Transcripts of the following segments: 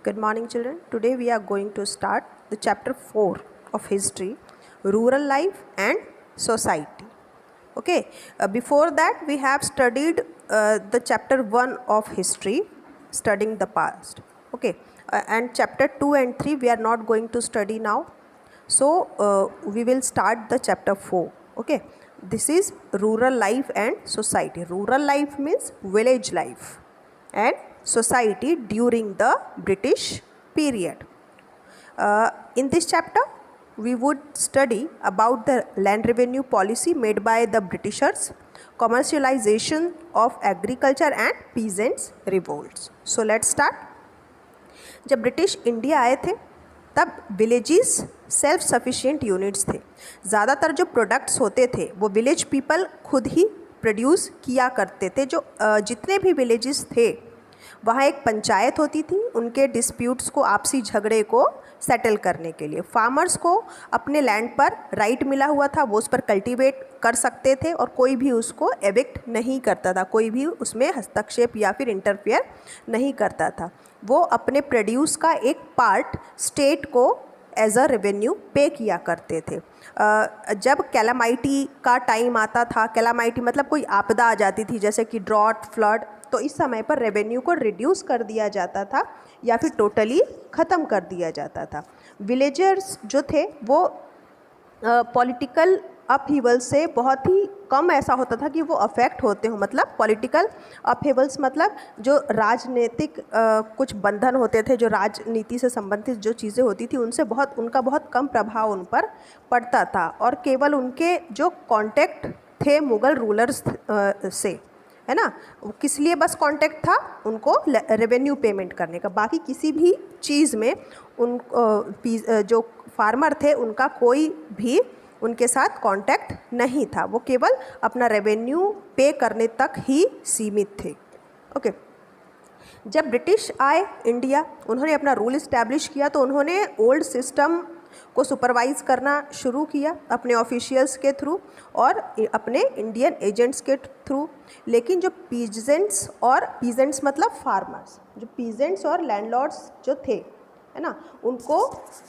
Good morning, children. Today we are going to start the chapter 4 of history, rural life and society. Okay, before that we have studied the chapter 1 of history, studying the past. Okay, and chapter 2 and 3 we are not going to study now. So we will start the chapter 4. Okay, this is rural life and society. Rural life means village life and society during the British period. In this chapter, we would study about the land revenue policy made by the Britishers, commercialization of agriculture and peasants' revolts. So let's start. जब British India आए थे तब villages self sufficient units थे. ज़्यादातर जो products होते थे वो विलेज पीपल खुद ही प्रोड्यूस किया करते थे. जो जितने भी विलेजेस थे वहाँ एक पंचायत होती थी उनके डिस्प्यूट्स को, आपसी झगड़े को सेटल करने के लिए. फार्मर्स को अपने लैंड पर राइट मिला हुआ था, वो उस पर कल्टीवेट कर सकते थे और कोई भी उसको एविक्ट नहीं करता था, कोई भी उसमें हस्तक्षेप या फिर इंटरफेयर नहीं करता था. वो अपने प्रोड्यूस का एक पार्ट स्टेट को एज अ रेवेन्यू पे किया करते थे. जब कैलामाइटी का टाइम आता था, कैलामाइटी मतलब कोई आपदा आ जाती थी जैसे कि ड्रॉट, फ्लड, तो इस समय पर रेवेन्यू को रिड्यूस कर दिया जाता था या फिर टोटली ख़त्म कर दिया जाता था. विलेजर्स जो थे वो पॉलिटिकल अपहीवल से बहुत ही कम ऐसा होता था कि वो अफेक्ट होते हो. मतलब पॉलिटिकल अपहीवल्स मतलब जो राजनीतिक कुछ बंधन होते थे, जो राजनीति से संबंधित जो चीज़ें होती थी उनका बहुत कम प्रभाव उन पर पड़ता था. और केवल उनके जो कॉन्टेक्ट थे मुग़ल रूलर्स से, है ना, किस लिए बस कांटेक्ट था, उनको रेवेन्यू पेमेंट करने का. बाकी किसी भी चीज़ में उन जो फार्मर थे उनका कोई भी उनके साथ कांटेक्ट नहीं था. वो केवल अपना रेवेन्यू पे करने तक ही सीमित थे. ओके, जब ब्रिटिश आए इंडिया, उन्होंने अपना रूल इस्टेब्लिश किया तो उन्होंने ओल्ड सिस्टम को सुपरवाइज़ करना शुरू किया अपने ऑफिशियल्स के थ्रू और अपने इंडियन एजेंट्स के थ्रू. लेकिन जो पीजेंट्स मतलब फार्मर्स, जो पीजेंट्स और लैंडलॉर्ड्स जो थे, है ना, उनको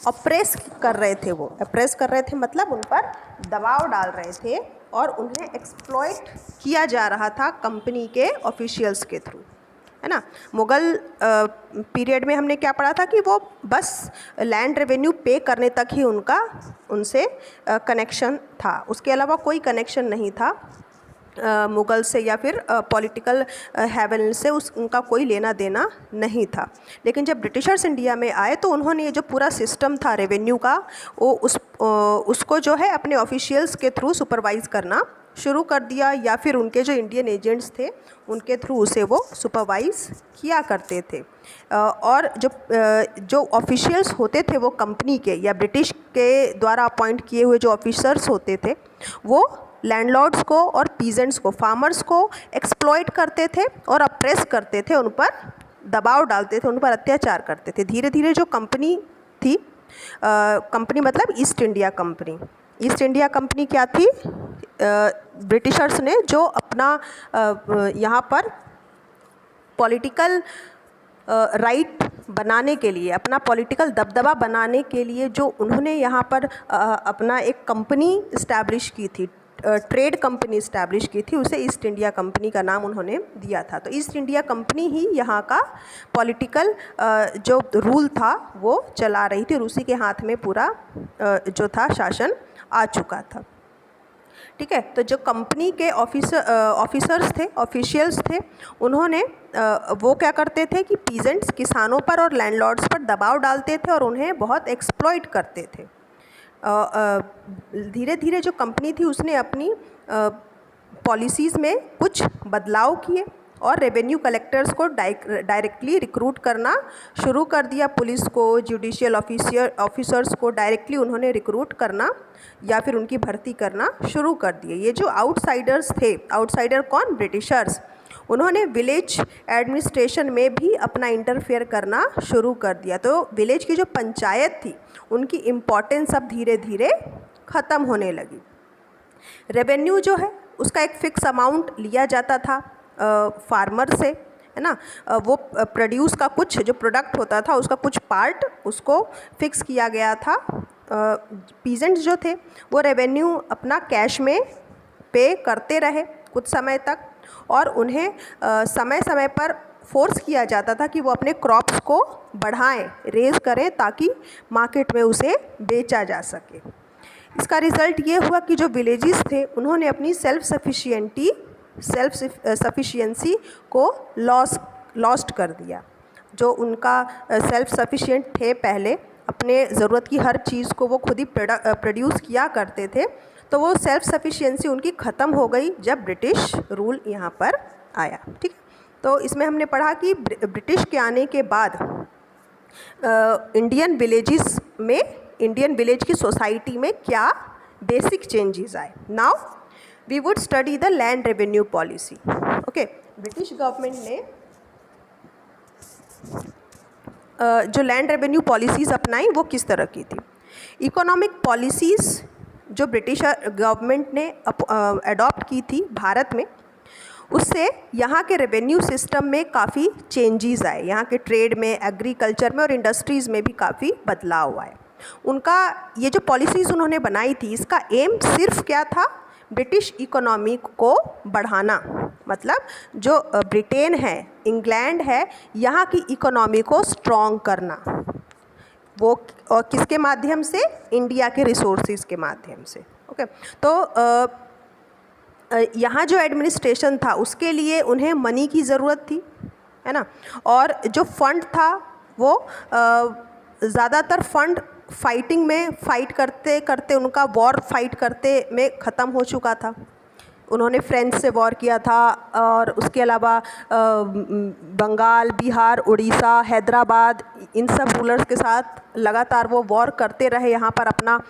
अप्रेस कर रहे थे. वो अप्रेस कर रहे थे मतलब उन पर दबाव डाल रहे थे और उन्हें एक्सप्लॉइट किया जा रहा था कंपनी के ऑफिशियल्स के थ्रू, है ना. मुग़ल पीरियड में हमने क्या पढ़ा था कि वो बस लैंड रेवेन्यू पे करने तक ही उनसे कनेक्शन था, उसके अलावा कोई कनेक्शन नहीं था मुग़ल से या फिर पॉलिटिकल हैवन से उनका कोई लेना देना नहीं था. लेकिन जब ब्रिटिशर्स इंडिया में आए तो उन्होंने ये जो पूरा सिस्टम था रेवेन्यू का, वो उसको जो है अपने ऑफिशियल्स के थ्रू सुपरवाइज़ करना शुरू कर दिया या फिर उनके जो इंडियन एजेंट्स थे उनके थ्रू उसे वो सुपरवाइज़ किया करते थे. और जो ऑफिशियल्स होते थे वो कंपनी के या ब्रिटिश के द्वारा अपॉइंट किए हुए जो ऑफिसर्स होते थे वो लैंडलॉर्ड्स को और पीजेंट्स को, फार्मर्स को एक्सप्लॉइट करते थे और अप्रेस करते थे, उन पर दबाव डालते थे, उन पर अत्याचार करते थे. धीरे धीरे जो कंपनी थी, कंपनी मतलब east India company. East India company क्या थी? ब्रिटिशर्स ने जो अपना यहाँ पर पॉलिटिकल राइट बनाने के लिए, अपना पॉलिटिकल दबदबा बनाने के लिए जो उन्होंने यहाँ पर अपना एक कंपनी इस्टेब्लिश की थी, ट्रेड कंपनी इस्टेब्लिश की थी, उसे ईस्ट इंडिया कंपनी का नाम उन्होंने दिया था. तो ईस्ट इंडिया कंपनी ही यहाँ का पॉलिटिकल जो रूल था वो चला रही थी और उसी के हाथ में पूरा जो था शासन आ चुका था. ठीक है, तो जो कंपनी के ऑफिसर्स थे, ऑफिशियल्स थे, उन्होंने वो क्या करते थे कि पीजेंट्स, किसानों पर और लैंडलॉर्ड्स पर दबाव डालते थे और उन्हें बहुत एक्सप्लॉइट करते थे. धीरे धीरे जो कंपनी थी उसने अपनी पॉलिसीज़ में कुछ बदलाव किए और रेवेन्यू कलेक्टर्स को डायरेक्टली रिक्रूट करना शुरू कर दिया. पुलिस को, जुडिशियल ऑफिसर्स को डायरेक्टली उन्होंने रिक्रूट करना या फिर उनकी भर्ती करना शुरू कर दिए. ये जो आउटसाइडर्स थे, आउटसाइडर कौन? ब्रिटिशर्स. उन्होंने विलेज एडमिनिस्ट्रेशन में भी अपना इंटरफेयर करना शुरू कर दिया. तो विलेज की जो पंचायत थी उनकी इम्पोर्टेंस अब धीरे धीरे ख़त्म होने लगी. रेवेन्यू जो है उसका एक फ़िक्स अमाउंट लिया जाता था फार्मर से, है ना, वो प्रोड्यूस का कुछ जो प्रोडक्ट होता था उसका कुछ पार्ट उसको फिक्स किया गया था। पीजेंट्स जो थे वो रेवेन्यू अपना कैश में पे करते रहे कुछ समय तक, और उन्हें समय समय पर फोर्स किया जाता था कि वो अपने क्रॉप्स को बढ़ाएं, रेज करें, ताकि मार्केट में उसे बेचा जा सके। इसका रिज़ल्ट ये हुआ कि जो विलेजेस थे उन्होंने अपनी सेल्फ सफिशिएंसी को लॉस्ट कर दिया। जो उनका सेल्फ सफिशिएंट थे पहले, अपने ज़रूरत की हर चीज़ को वो खुद ही प्रोड्यूस किया करते थे, तो वो सेल्फ सफिशिएंसी उनकी ख़त्म हो गई जब ब्रिटिश रूल यहाँ पर आया। ठीक है, तो इसमें हमने पढ़ा कि ब्रिटिश के आने के बाद इंडियन विलेज की सोसाइटी में क्या बेसिक चेंजेस आए। Now we would study the land revenue policy. Okay, British government ने जो लैंड रेवेन्यू पॉलिसीज़ अपनाई वो किस तरह की थी। इकोनॉमिक पॉलिसीज़ जो ब्रिटिश गवर्नमेंट ने अडॉप्ट की थी भारत में, उससे यहाँ के रेवेन्यू सिस्टम में काफ़ी चेंजेस आए। यहाँ के ट्रेड में, एग्रीकल्चर में और इंडस्ट्रीज़ में भी काफ़ी बदलाव आए। उनका ये जो पॉलिसीज़ उन्होंने बनाई थी, इसका एम सिर्फ क्या था, ब्रिटिश इकोनॉमी को बढ़ाना। मतलब जो ब्रिटेन है, इंग्लैंड है, यहाँ की इकोनॉमी को स्ट्रॉन्ग करना। वो और किसके माध्यम से, इंडिया के रिसोर्सेज के माध्यम से। ओके, तो यहाँ जो एडमिनिस्ट्रेशन था उसके लिए उन्हें मनी की ज़रूरत थी, है ना, और जो फंड था वो ज़्यादातर फंड फाइटिंग में फाइट करते करते उनका वॉर फाइट करते में ख़त्म हो चुका था। उन्होंने फ्रेंच से वॉर किया था, और उसके अलावा बंगाल, बिहार, उड़ीसा, हैदराबाद, इन सब रूलर्स के साथ लगातार वो वॉर करते रहे यहाँ पर अपना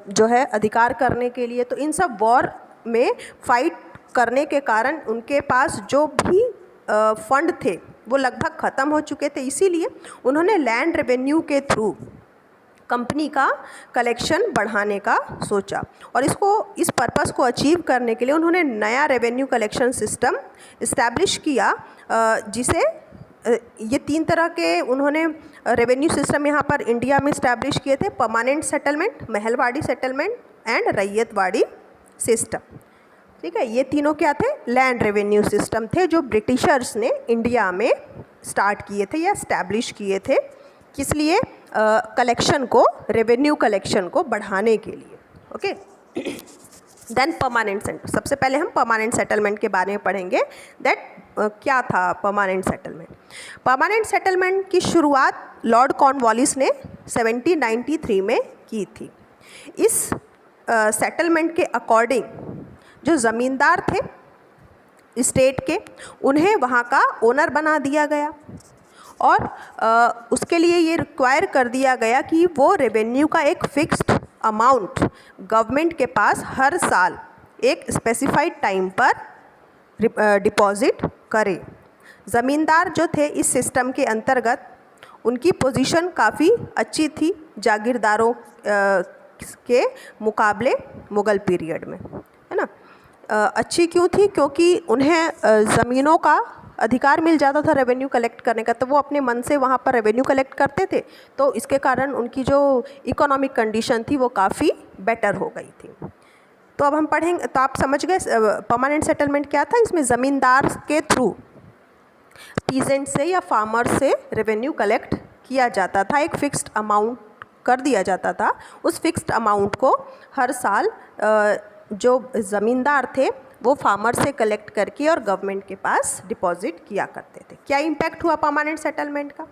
जो है अधिकार करने के लिए। तो इन सब वॉर में फाइट करने के कारण उनके पास जो भी फंड थे वो लगभग ख़त्म हो चुके थे। इसीलिए उन्होंने लैंड रेवेन्यू के थ्रू कंपनी का कलेक्शन बढ़ाने का सोचा, और इस पर्पस को अचीव करने के लिए उन्होंने नया रेवेन्यू कलेक्शन सिस्टम इस्टेब्लिश किया, जिसे ये 3 तरह के उन्होंने रेवेन्यू सिस्टम यहाँ पर इंडिया में इस्टेब्लिश किए थे। Permanent settlement, Mahalwari settlement and ryotwari system. ठीक है, ये तीनों क्या थे, लैंड रेवेन्यू सिस्टम थे जो ब्रिटिशर्स ने इंडिया में स्टार्ट किए थे या इस्टेब्लिश किए थे। किस लिए, कलेक्शन को, रेवेन्यू कलेक्शन को बढ़ाने के लिए। Okay, then permanent settlement. सबसे पहले हम परमानेंट सेटलमेंट के बारे में पढ़ेंगे, दैट क्या था परमानेंट सेटलमेंट। परमानेंट सेटलमेंट की शुरुआत लॉर्ड कॉर्नवालिस ने 1793 में की थी। इस सेटलमेंट के अकॉर्डिंग जो ज़मींदार थे स्टेट के, उन्हें वहाँ का ओनर बना दिया गया, और उसके लिए ये रिक्वायर कर दिया गया कि वो रेवेन्यू का एक फ़िक्स्ड अमाउंट गवर्नमेंट के पास हर साल एक स्पेसिफाइड टाइम पर डिपॉज़िट करे। ज़मींदार जो थे इस सिस्टम के अंतर्गत, उनकी पोजीशन काफ़ी अच्छी थी जागीरदारों के मुकाबले मुग़ल पीरियड में, है ना। अच्छी क्यों थी, क्योंकि उन्हें ज़मीनों का अधिकार मिल जाता था रेवेन्यू कलेक्ट करने का, तो वो अपने मन से वहाँ पर रेवेन्यू कलेक्ट करते थे। तो इसके कारण उनकी जो इकोनॉमिक कंडीशन थी वो काफ़ी बेटर हो गई थी। तो अब हम पढ़ेंगे, तो आप समझ गए परमानेंट सेटलमेंट क्या था। इसमें ज़मींदार के थ्रू पीजेंट से या फार्मर से रेवेन्यू कलेक्ट किया जाता था, एक फ़िक्स्ड अमाउंट कर दिया जाता था। उस फिक्स्ड अमाउंट को हर साल जो ज़मींदार थे वो फार्मर से कलेक्ट करके और गवर्नमेंट के पास डिपॉजिट किया करते थे। क्या इम्पैक्ट हुआ परमानेंट सेटलमेंट का?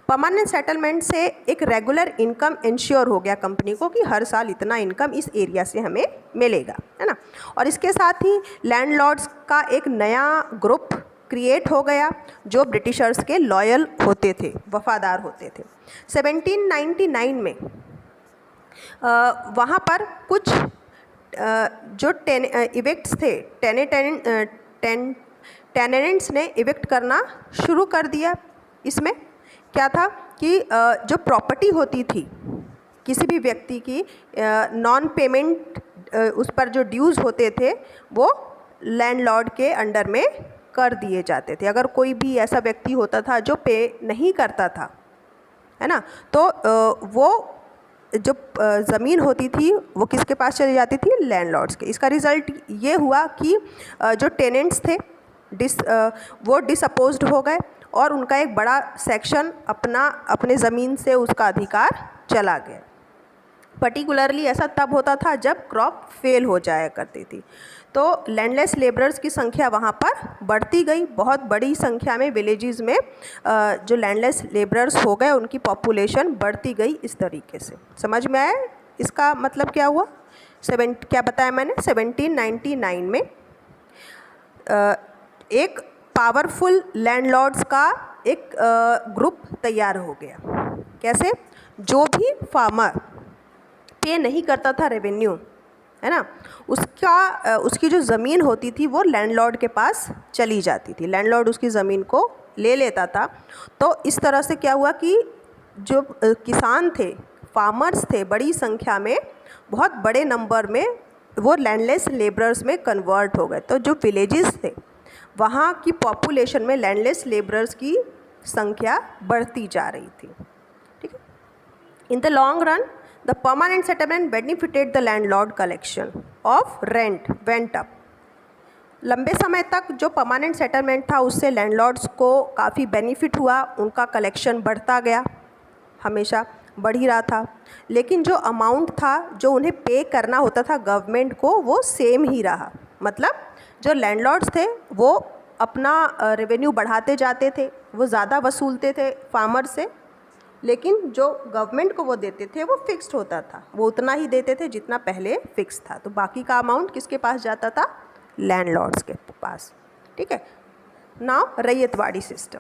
परमानेंट सेटलमेंट से एक रेगुलर इनकम इंश्योर हो गया कंपनी को कि हर साल इतना इनकम इस एरिया से हमें मिलेगा, है ना। और इसके साथ ही लैंडलॉर्ड्स का एक नया ग्रुप क्रिएट हो गया जो ब्रिटिशर्स के लॉयल होते थे, वफ़ादार होते थे। 1799 में वहाँ पर कुछ जो इवेक्ट्स थे, टेनेंट्स ने इवेक्ट करना शुरू कर दिया। इसमें क्या था कि जो प्रॉपर्टी होती थी किसी भी व्यक्ति की, नॉन पेमेंट उस पर जो ड्यूज़ होते थे वो लैंडलॉर्ड के अंडर में कर दिए जाते थे। अगर कोई भी ऐसा व्यक्ति होता था जो पे नहीं करता था, है ना, तो वो जो ज़मीन होती थी वो किसके पास चली जाती थी? लैंडलॉर्ड्स के। इसका रिज़ल्ट ये हुआ कि जो टेनेंट्स थे वो डिसअपोज्ड हो गए और उनका एक बड़ा सेक्शन अपने ज़मीन से उसका अधिकार चला गया। पर्टिकुलरली ऐसा तब होता था जब क्रॉप फेल हो जाया करती थी, तो लैंडलेस लेबरर्स की संख्या वहाँ पर बढ़ती गई। बहुत बड़ी संख्या में विलेजेस में जो लैंडलेस लेबरर्स हो गए उनकी पॉपुलेशन बढ़ती गई। इस तरीके से समझ में आया? इसका मतलब क्या हुआ? क्या बताया मैंने? 1799 में एक पावरफुल लैंडलॉर्ड्स का एक ग्रुप तैयार हो गया। कैसे? जो भी फार्मर पे नहीं करता था रेवेन्यू, है ना, उसकी जो ज़मीन होती थी वो लैंडलॉर्ड के पास चली जाती थी। लैंडलॉर्ड उसकी ज़मीन को ले लेता था। तो इस तरह से क्या हुआ कि जो किसान थे, फार्मर्स थे, बड़ी संख्या में, बहुत बड़े नंबर में वो लैंडलेस लेबरर्स में कन्वर्ट हो गए। तो जो विलेजेस थे वहाँ की पॉपुलेशन में लैंडलेस लेबरर्स की संख्या बढ़ती जा रही थी। ठीक है। In the long run the permanent settlement benefited the landlord collection of rent went up। लंबे समय तक जो परमानेंट सेटलमेंट था उससे लैंडलॉर्ड्स को काफ़ी बेनिफिट हुआ, उनका कलेक्शन बढ़ता गया, हमेशा बढ़ ही रहा था। लेकिन जो अमाउंट था जो उन्हें पे करना होता था गवर्नमेंट को वो सेम ही रहा। मतलब जो लैंडलॉर्ड्स थे वो अपना रेवेन्यू बढ़ाते जाते थे, वो ज़्यादा वसूलते थे फार्मर से, लेकिन जो गवर्नमेंट को वो देते थे वो फिक्स्ड होता था, वो उतना ही देते थे जितना पहले फिक्स था। तो बाकी का अमाउंट किसके पास जाता था? लैंडलॉर्ड्स के पास। ठीक है। Now ryotwari system.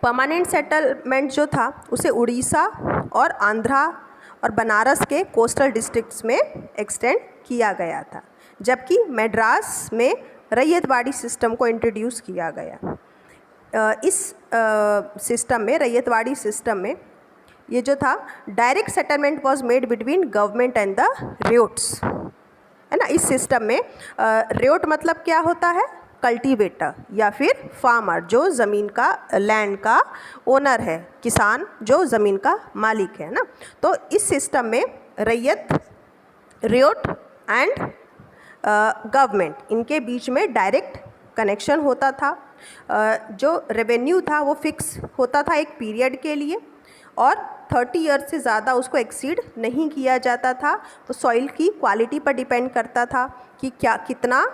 Permanent settlement जो था उसे उड़ीसा और आंध्रा और बनारस के कोस्टल डिस्ट्रिक्ट्स में एक्सटेंड किया गया था, जबकि मद्रास में रैयतवाड़ी सिस्टम को इंट्रोड्यूस किया गया। इस सिस्टम में, रैयतवाड़ी सिस्टम में, ये जो था direct settlement was made between government and the rates, है ना। इस सिस्टम में रेट मतलब क्या होता है? कल्टीवेटर या फिर फार्मर, जो ज़मीन का, लैंड का ओनर है, किसान जो ज़मीन का मालिक है ना। तो इस सिस्टम में रैयत, रेट एंड गवर्नमेंट, इनके बीच में डायरेक्ट कनेक्शन होता था। जो रेवेन्यू था वो फिक्स होता था एक पीरियड के लिए और 30 ईयर्स से ज़्यादा उसको एक्सीड नहीं किया जाता था। वो सॉइल की क्वालिटी पर डिपेंड करता था कि कितना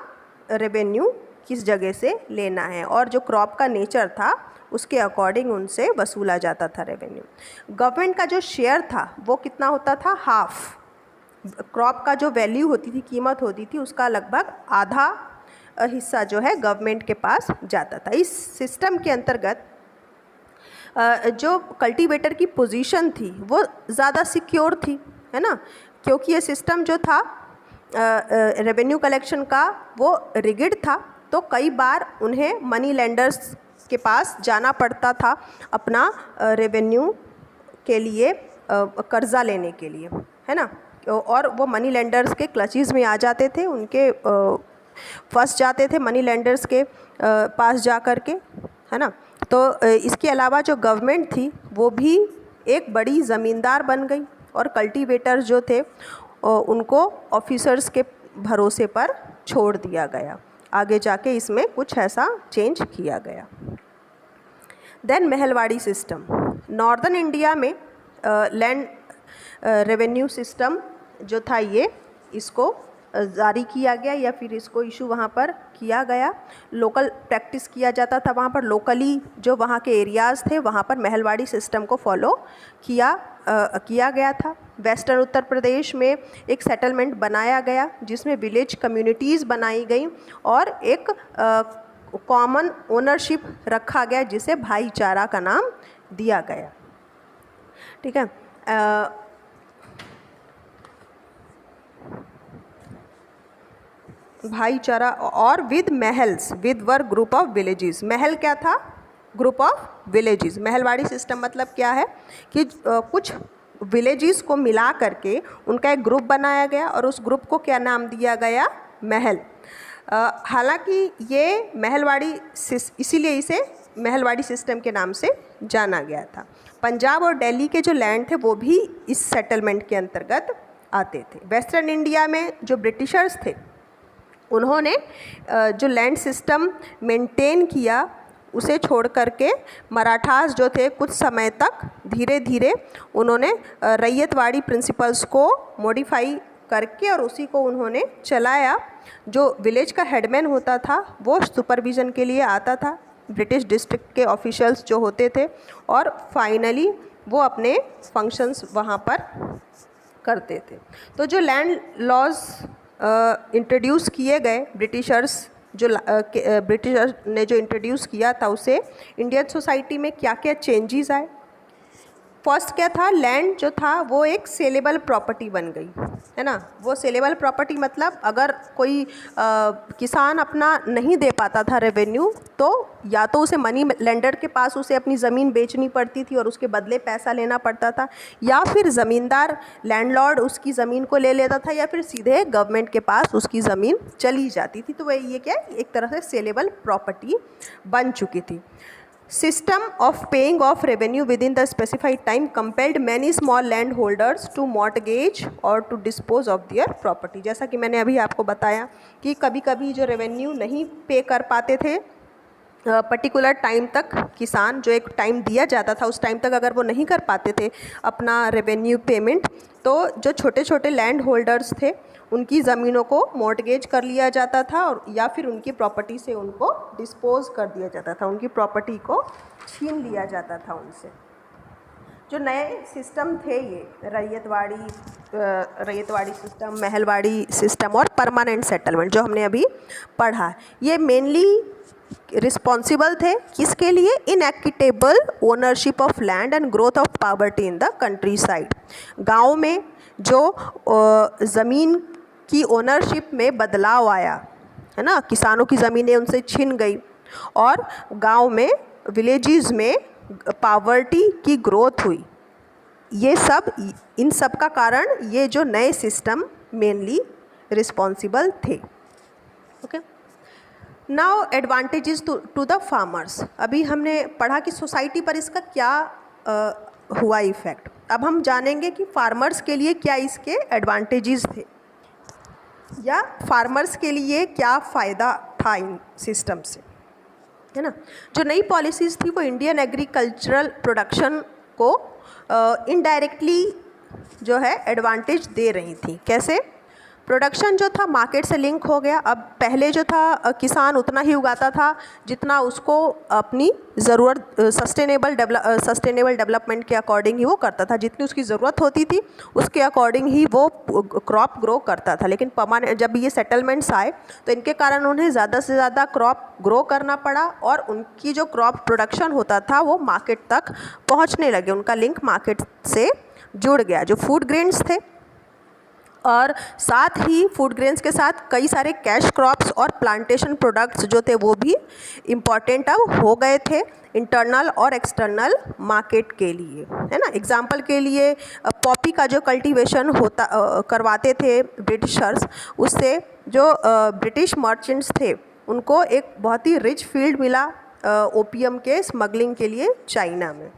रेवेन्यू किस जगह से लेना है, और जो क्रॉप का नेचर था उसके अकॉर्डिंग उनसे वसूला जाता था रेवेन्यू। गवर्नमेंट का जो शेयर था वो कितना होता था? हाफ। क्रॉप का जो वैल्यू होती थी, कीमत होती थी, उसका लगभग आधा हिस्सा जो है गवर्नमेंट के पास जाता था। इस सिस्टम के अंतर्गत जो कल्टीवेटर की पोजीशन थी वो ज़्यादा सिक्योर थी, है ना, क्योंकि ये सिस्टम जो था रेवेन्यू कलेक्शन का वो रिगिड था। तो कई बार उन्हें मनी लेंडर्स के पास जाना पड़ता था अपना रेवेन्यू के लिए, कर्ज़ा लेने के लिए, है ना, और वो मनी लेंडर्स के क्लचेस में आ जाते थे, उनके फंस जाते थे मनी लेंडर्स के पास जा कर के, है ना। तो इसके अलावा जो गवर्नमेंट थी वो भी एक बड़ी ज़मींदार बन गई और कल्टीवेटर्स जो थे उनको ऑफिसर्स के भरोसे पर छोड़ दिया गया। आगे जाके इसमें कुछ ऐसा चेंज किया गया। Then Mahalwari system. Northern India में लैंड रेवेन्यू सिस्टम जो था ये, इसको जारी किया गया या फिर इसको इशू वहाँ पर किया गया। लोकल प्रैक्टिस किया जाता था वहाँ पर, लोकली जो वहाँ के एरियाज़ थे वहाँ पर महलवाड़ी सिस्टम को फॉलो किया गया था। वेस्टर्न उत्तर प्रदेश में एक सेटलमेंट बनाया गया जिसमें विलेज कम्युनिटीज़ बनाई गई और एक कॉमन ओनरशिप रखा गया जिसे भाईचारा का नाम दिया गया। ठीक है। भाईचारा और with mahals, with were group of villages. महल क्या था? Group of villages. Mahalwari system मतलब क्या है कि कुछ विलेजेस को मिला करके उनका एक ग्रुप बनाया गया और उस ग्रुप को क्या नाम दिया गया? महल। हालांकि ये महलवाड़ी इसीलिए इसे महलवाड़ी सिस्टम के नाम से जाना गया था। पंजाब और दिल्ली के जो लैंड थे वो भी इस सेटलमेंट के अंतर्गत आते थे। वेस्टर्न इंडिया में जो ब्रिटिशर्स थे उन्होंने जो लैंड सिस्टम मेंटेन किया उसे छोड़ करके मराठास जो थे कुछ समय तक धीरे धीरे उन्होंने रैयतवाड़ी प्रिंसिपल्स को मॉडिफाई करके और उसी को उन्होंने चलाया। जो विलेज का हेडमैन होता था वो सुपरविज़न के लिए आता था, ब्रिटिश डिस्ट्रिक्ट के ऑफिशियल्स जो होते थे, और फाइनली वो अपने फंक्शंस वहाँ पर करते थे। तो जो लैंड लॉज इंट्रोड्यूस किए गए ब्रिटिशर्स ने जो इंट्रोड्यूस किया था उसे इंडियन सोसाइटी में क्या क्या चेंजेस आए। फर्स्ट क्या था, लैंड जो था वो एक सेलेबल प्रॉपर्टी बन गई, है ना। वो सेलेबल प्रॉपर्टी मतलब अगर कोई किसान अपना नहीं दे पाता था रेवेन्यू, तो या तो उसे मनी लेंडर के पास उसे अपनी ज़मीन बेचनी पड़ती थी और उसके बदले पैसा लेना पड़ता था, या फिर ज़मींदार लैंडलॉर्ड उसकी ज़मीन को ले लेता था, या फिर सीधे गवर्नमेंट के पास उसकी ज़मीन चली जाती थी। तो वह ये क्या एक तरह से सेलेबल प्रॉपर्टी बन चुकी थी। System of paying off revenue within the specified time compelled many small landholders to mortgage or to dispose of their property। जैसा कि मैंने अभी आपको बताया कि कभी कभी जो रेवेन्यू नहीं पे कर पाते थे पर्टिकुलर टाइम तक, किसान जो एक टाइम दिया जाता था उस टाइम तक अगर वो नहीं कर पाते थे अपना रेवेन्यू पेमेंट, तो जो छोटे छोटे लैंड होल्डर्स थे उनकी ज़मीनों को मॉर्टगेज कर लिया जाता था और या फिर उनकी प्रॉपर्टी से उनको डिस्पोज कर दिया जाता था, उनकी प्रॉपर्टी को छीन लिया जाता था उनसे। जो नए सिस्टम थे ये रैयतवाड़ी सिस्टम, महलवाड़ी सिस्टम और परमानेंट सेटलमेंट जो हमने अभी पढ़ा, ये मेनली रिस्पॉन्सिबल थे किसके लिए, inequitable ownership of land and growth of poverty in the countryside. गाँव में जो ज़मीन की ओनरशिप में बदलाव आया, है ना, किसानों की ज़मीनें उनसे छिन गई और गांव में विलेजेस में पॉवर्टी की ग्रोथ हुई, ये सब इन सब का कारण ये जो नए सिस्टम मेनली रिस्पॉन्सिबल थे। Okay, now advantages to the farmers. अभी हमने पढ़ा कि सोसाइटी पर इसका क्या हुआ इफ़ेक्ट। अब हम जानेंगे कि फार्मर्स के लिए क्या इसके एडवांटेजेस थे या फार्मर्स के लिए क्या फ़ायदा था इन सिस्टम से, है ना। जो नई पॉलिसीज़ थी वो इंडियन एग्रीकल्चरल प्रोडक्शन को इनडायरेक्टली जो है एडवांटेज दे रही थी। कैसे, प्रोडक्शन जो था मार्केट से लिंक हो गया। अब पहले जो था किसान उतना ही उगाता था जितना उसको अपनी ज़रूरत सस्टेनेबल डेवलपमेंट के अकॉर्डिंग ही वो करता था, जितनी उसकी ज़रूरत होती थी उसके अकॉर्डिंग ही वो क्रॉप ग्रो करता था। लेकिन जब ये सेटलमेंट्स आए तो इनके कारण उन्हें ज़्यादा से ज़्यादा क्रॉप ग्रो करना पड़ा और उनकी जो क्रॉप प्रोडक्शन होता था वो मार्केट तक पहुँचने लगे, उनका लिंक मार्केट से जुड़ गया। जो फूड ग्रेन्स थे और साथ ही फूड ग्रेन्स के साथ कई सारे कैश क्रॉप्स और प्लांटेशन प्रोडक्ट्स जो थे वो भी इम्पॉर्टेंट अब हो गए थे इंटरनल और एक्सटर्नल मार्केट के लिए, है ना। एग्जांपल के लिए पॉपी का जो कल्टीवेशन करवाते थे ब्रिटिशर्स, उससे जो ब्रिटिश मर्चेंट्स थे उनको एक बहुत ही रिच फील्ड मिला ओपियम के स्मगलिंग के लिए चाइना में,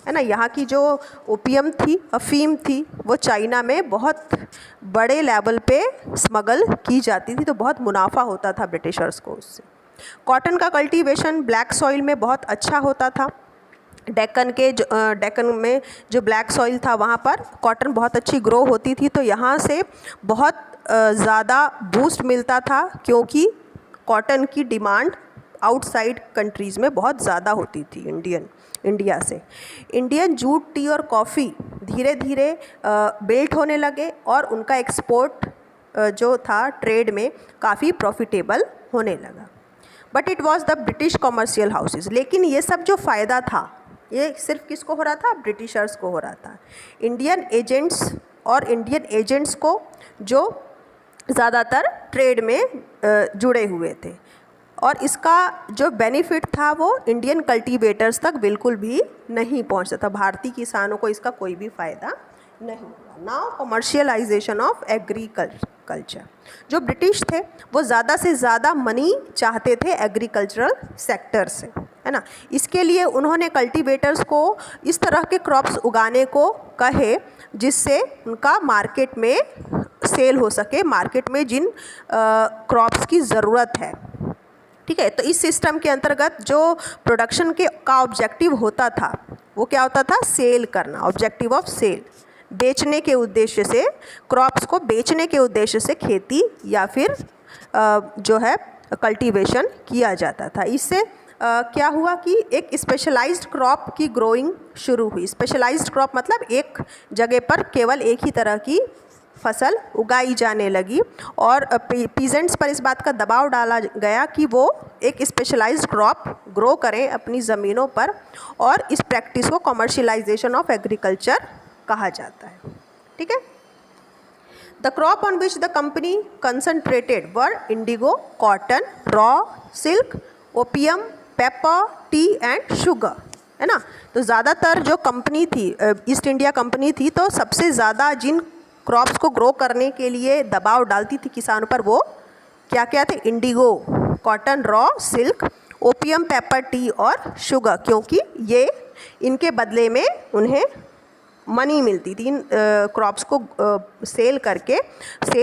है ना। यहाँ की जो ओपियम थी, अफीम थी, वो चाइना में बहुत बड़े लेवल पे स्मगल की जाती थी, तो बहुत मुनाफा होता था ब्रिटिशर्स को उससे। कॉटन का कल्टीवेशन ब्लैक सॉइल में बहुत अच्छा होता था। डेक्कन में जो ब्लैक सॉइल था वहाँ पर कॉटन बहुत अच्छी ग्रो होती थी, तो यहाँ से बहुत ज़्यादा बूस्ट मिलता था क्योंकि कॉटन की डिमांड आउटसाइड कंट्रीज़ में बहुत ज़्यादा होती थी इंडिया से। इंडियन जूट, टी और कॉफ़ी धीरे धीरे बिल्ट होने लगे और उनका एक्सपोर्ट जो था ट्रेड में काफ़ी प्रॉफिटेबल होने लगा। But it was the British commercial houses. लेकिन ये सब जो फ़ायदा था ये सिर्फ किसको हो रहा था, ब्रिटिशर्स को हो रहा था। इंडियन एजेंट्स को जो ज़्यादातर ट्रेड में जुड़े हुए थे, और इसका जो बेनिफिट था वो इंडियन कल्टीवेटर्स तक बिल्कुल भी नहीं पहुंचता था। भारतीय किसानों को इसका कोई भी फ़ायदा नहीं हुआ। Now commercialisation of agriculture. जो ब्रिटिश थे वो ज़्यादा से ज़्यादा मनी चाहते थे एग्रीकल्चरल सेक्टर से, है ना। इसके लिए उन्होंने कल्टीवेटर्स को इस तरह के क्रॉप्स उगाने को कहे जिससे उनका मार्केट में सेल हो सके, मार्केट में जिन क्रॉप्स की ज़रूरत है। ठीक है, तो इस सिस्टम के अंतर्गत जो प्रोडक्शन का ऑब्जेक्टिव होता था वो क्या होता था, सेल करना, ऑब्जेक्टिव ऑफ सेल। बेचने के उद्देश्य से, क्रॉप्स को बेचने के उद्देश्य से खेती या फिर जो है कल्टीवेशन किया जाता था। इससे क्या हुआ कि एक स्पेशलाइज्ड क्रॉप की ग्रोइंग शुरू हुई। स्पेशलाइज्ड क्रॉप मतलब एक जगह पर केवल एक ही तरह की फसल उगाई जाने लगी और पीजेंट्स पर इस बात का दबाव डाला गया कि वो एक स्पेशलाइज्ड क्रॉप ग्रो करें अपनी ज़मीनों पर, और इस प्रैक्टिस को कमर्शियलाइजेशन ऑफ एग्रीकल्चर कहा जाता है। ठीक है। The crop on which the company concentrated were Indigo, cotton, raw silk, opium, paper, T and sugar, है ना। तो ज़्यादातर जो कंपनी थी, ईस्ट इंडिया कंपनी थी, तो सबसे ज़्यादा जिन क्रॉप्स को ग्रो करने के लिए दबाव डालती थी किसानों पर वो क्या क्या थे, Indigo, cotton, raw silk, opium, paper, T और शुगर, क्योंकि ये इनके बदले में उन्हें मनी मिलती थी। इन क्रॉप्स को सेल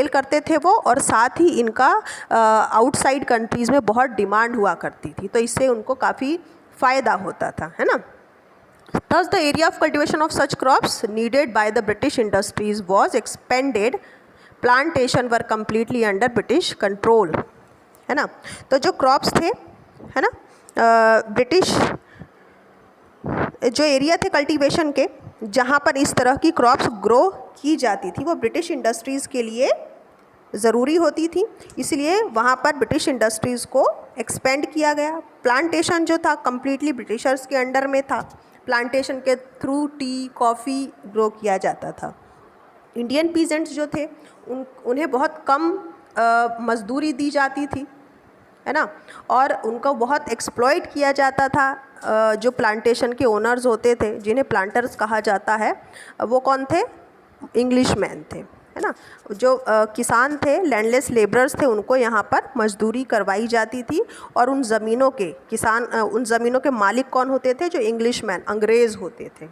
करते थे वो, और साथ ही इनका आउटसाइड कंट्रीज़ में बहुत डिमांड हुआ करती थी, तो इससे उनको काफ़ी फ़ायदा होता था, है ना। Thus, the area of cultivation of such crops needed by the British industries was expanded. Plantation were completely under British control, है ना। तो जो क्रॉप्स थे, है ना, ब्रिटिश जो एरिया थे कल्टीवेशन के, जहाँ पर इस तरह की क्रॉप्स ग्रो की जाती थी, वो ब्रिटिश इंडस्ट्रीज़ के लिए ज़रूरी होती थी, इसलिए वहाँ पर ब्रिटिश इंडस्ट्रीज़ को एक्सपेंड किया गया। प्लांटेशन जो था कम्प्लीटली ब्रिटिशर्स के अंडर में था। प्लांटेशन के थ्रू टी, कॉफ़ी ग्रो किया जाता था। इंडियन पीजेंट्स जो थे उन्हें बहुत कम मजदूरी दी जाती थी, है ना, और उनको बहुत एक्सप्लॉइट किया जाता था। जो प्लांटेशन के ओनर्स होते थे, जिन्हें प्लांटर्स कहा जाता है, वो कौन थे, इंग्लिशमैन थे, है ना। जो किसान थे, लैंडलेस लेबरर्स थे, उनको यहाँ पर मजदूरी करवाई जाती थी, और उन ज़मीनों के मालिक कौन होते थे, जो इंग्लिशमैन, अंग्रेज़ होते थे।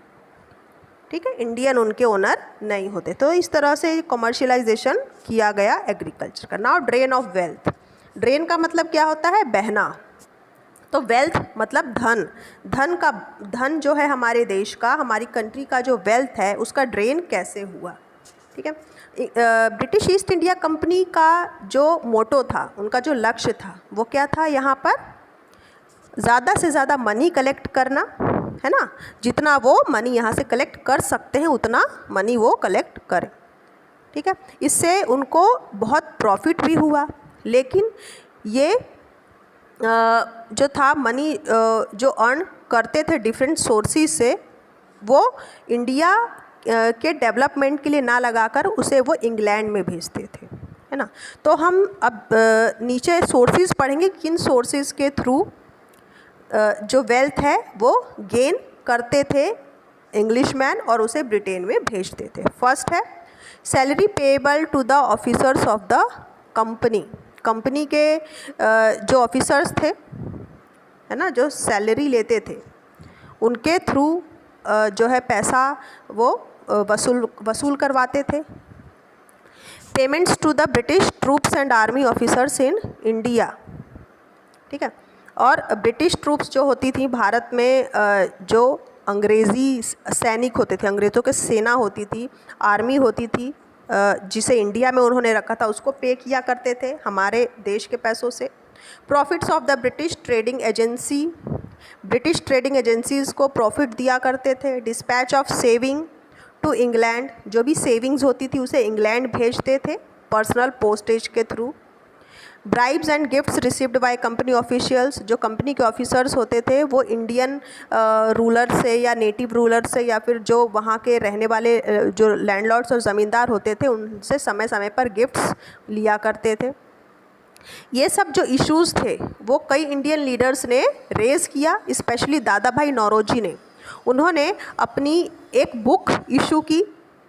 ठीक है, इंडियन उनके ओनर नहीं होते। तो इस तरह से कमर्शियलाइजेशन किया गया एग्रीकल्चर का। Now drain of wealth. Drain का मतलब क्या होता है, बहना। तो वेल्थ मतलब धन जो है हमारे देश का, हमारी कंट्री का जो वेल्थ है, उसका ड्रेन कैसे हुआ। ठीक है। ब्रिटिश ईस्ट इंडिया कंपनी का जो मोटो था, उनका जो लक्ष्य था, वो क्या था, यहाँ पर ज़्यादा से ज़्यादा मनी कलेक्ट करना, है ना। जितना वो मनी यहाँ से कलेक्ट कर सकते हैं उतना मनी वो कलेक्ट करें। ठीक है। इससे उनको बहुत प्रॉफिट भी हुआ, लेकिन ये जो था मनी जो अर्न करते थे डिफरेंट सोर्सेज से, वो इंडिया के डेवलपमेंट के लिए ना लगाकर उसे वो इंग्लैंड में भेजते थे, है ना। तो हम अब नीचे सोर्सेज पढ़ेंगे, किन सोर्सेज के थ्रू जो वेल्थ है वो गेन करते थे इंग्लिशमैन और उसे ब्रिटेन में भेजते थे। फर्स्ट है salary payable to the officers of the company. Company के जो ऑफिसर्स थे, है ना, जो सैलरी लेते थे, उनके थ्रू जो है पैसा वो वसूल करवाते थे। Payments to the British troops and army officers in India. ठीक है। और ब्रिटिश ट्रूप्स जो होती थी भारत में, जो अंग्रेज़ी सैनिक होते थे, अंग्रेज़ों की सेना होती थी, आर्मी होती थी, जिसे इंडिया में उन्होंने रखा था, उसको पे किया करते थे हमारे देश के पैसों से। Profits of the British trading agency. British trading agencies को प्रॉफिट दिया करते थे। Dispatch of saving to England. जो भी सेविंग्स होती थी उसे इंग्लैंड भेजते थे पर्सनल पोस्टेज के through. Bribes and gifts received by company officials. जो कंपनी के ऑफिसर्स होते थे वो इंडियन रूलर से या नेटिव रूलर से या फिर जो वहाँ के रहने वाले जो लैंडलॉर्ड्स और ज़मींदार होते थे उनसे समय समय पर गिफ्ट्स लिया करते थे। ये सब जो इश्यूज़ थे वो कई इंडियन लीडर्स ने रेज़ किया, स्पेशली दादा भाई नौरोजी ने। उन्होंने अपनी एक बुक इशू की,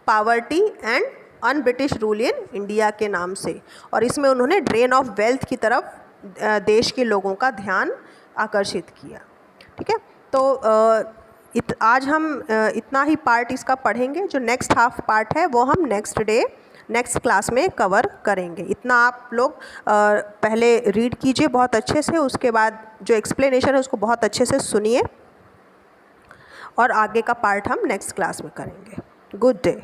poverty and un British rule in India के नाम से, और इसमें उन्होंने ड्रेन ऑफ वेल्थ की तरफ देश के लोगों का ध्यान आकर्षित किया। ठीक है, तो आज हम इतना ही पार्ट इसका पढ़ेंगे। जो नेक्स्ट हाफ पार्ट है वो हम नेक्स्ट क्लास में कवर करेंगे। इतना आप लोग पहले रीड कीजिए बहुत अच्छे से, उसके बाद जो एक्सप्लेनेशन है उसको बहुत अच्छे से सुनिए, और आगे का पार्ट हम नेक्स्ट क्लास में करेंगे। Good day.